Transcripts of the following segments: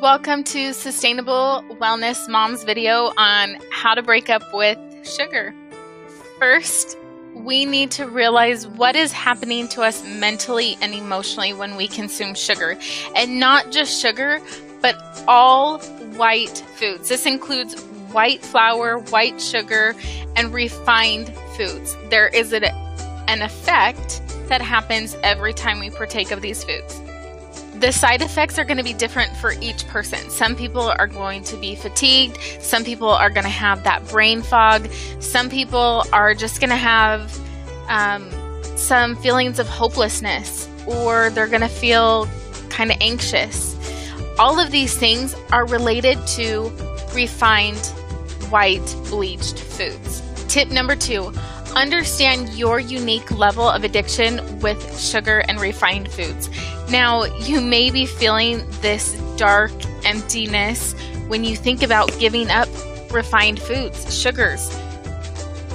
Welcome to Sustainable Wellness Mom's video on how to break up with sugar. First, we need to realize what is happening to us mentally and emotionally when we consume sugar. And not just sugar, but all white foods. This includes white flour, white sugar, and refined foods. There is an effect that happens every time we partake of these foods. The side effects are going to be different for each person. Some people are going to be fatigued. Some people are going to have that brain fog. Some people are just going to have some feelings of hopelessness, or they're going to feel kind of anxious. All of these things are related to refined, white, bleached foods. Tip number 2, understand your unique level of addiction with sugar and refined foods. Now, you may be feeling this dark emptiness when you think about giving up refined foods, sugars.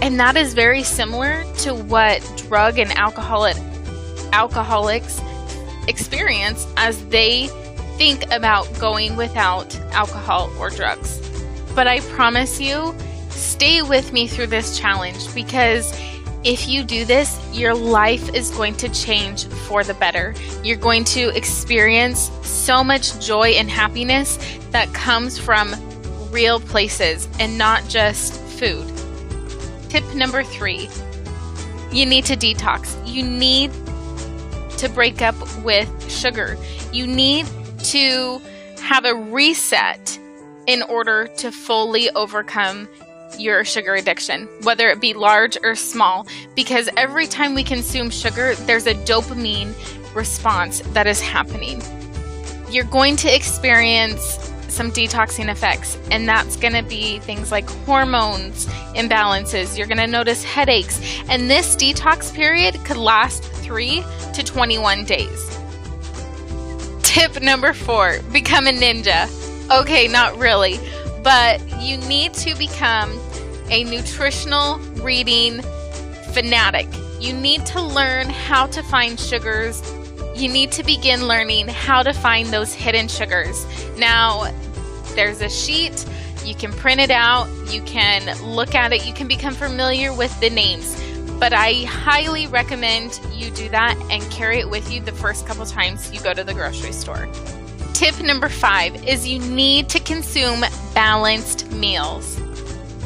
And that is very similar to what drug and alcoholics experience as they think about going without alcohol or drugs. But I promise you, stay with me through this challenge, because if you do this, your life is going to change for the better. You're going to experience so much joy and happiness that comes from real places and not just food. Tip number 3, you need to detox. You need to break up with sugar. You need to have a reset in order to fully overcome your sugar addiction, whether it be large or small, because every time we consume sugar, there's a dopamine response that is happening. You're going to experience some detoxing effects, and that's going to be things like hormones imbalances. You're going to notice headaches, and this detox period could last 3 to 21 days. Tip number 4, become a ninja. Okay, not really, but you need to become a nutritional reading fanatic. You need to learn how to find sugars. You need to begin learning how to find those hidden sugars. Now, there's a sheet. You can print it out. You can look at it. You can become familiar with the names. But I highly recommend you do that and carry it with you the first couple times you go to the grocery store. Tip number 5 is you need to consume balanced meals.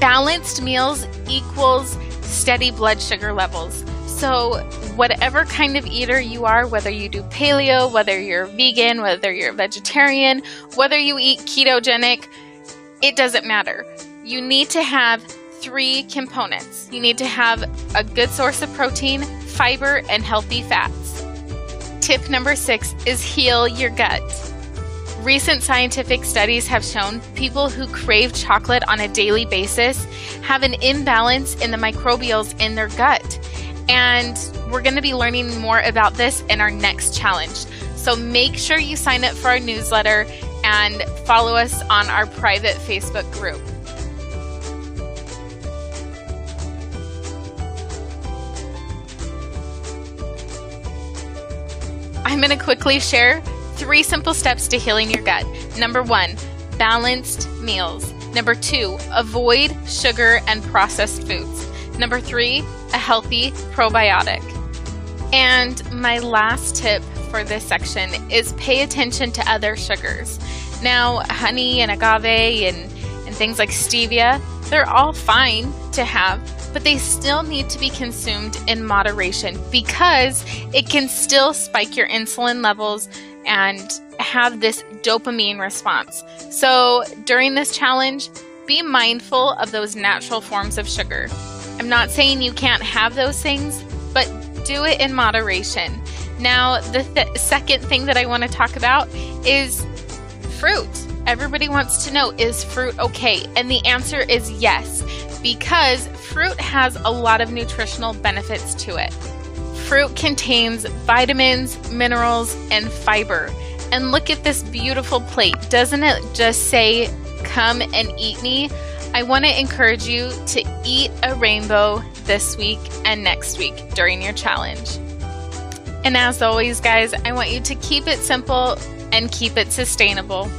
Balanced meals equals steady blood sugar levels. So whatever kind of eater you are, whether you do paleo, whether you're vegan, whether you're vegetarian, whether you eat ketogenic, it doesn't matter. You need to have 3 components. You need to have a good source of protein, fiber, and healthy fats. Tip number 6 is heal your gut. Recent scientific studies have shown people who crave chocolate on a daily basis have an imbalance in the microbials in their gut. And we're going to be learning more about this in our next challenge. So make sure you sign up for our newsletter and follow us on our private Facebook group. I'm going to quickly share 3 simple steps to healing your gut. Number 1, balanced meals. Number 2, avoid sugar and processed foods. Number 3, a healthy probiotic. And my last tip for this section is pay attention to other sugars. Now, honey and agave and things like stevia, they're all fine to have, but they still need to be consumed in moderation because it can still spike your insulin levels and have this dopamine response. So during this challenge, be mindful of those natural forms of sugar. I'm not saying you can't have those things, but do it in moderation. Now, the second thing that I want to talk about is fruit. Everybody wants to know, is fruit okay? And the answer is yes, because fruit has a lot of nutritional benefits to it. Fruit contains vitamins, minerals, and fiber. And look at this beautiful plate. Doesn't it just say, come and eat me? I want to encourage you to eat a rainbow this week and next week during your challenge. And as always, guys, I want you to keep it simple and keep it sustainable.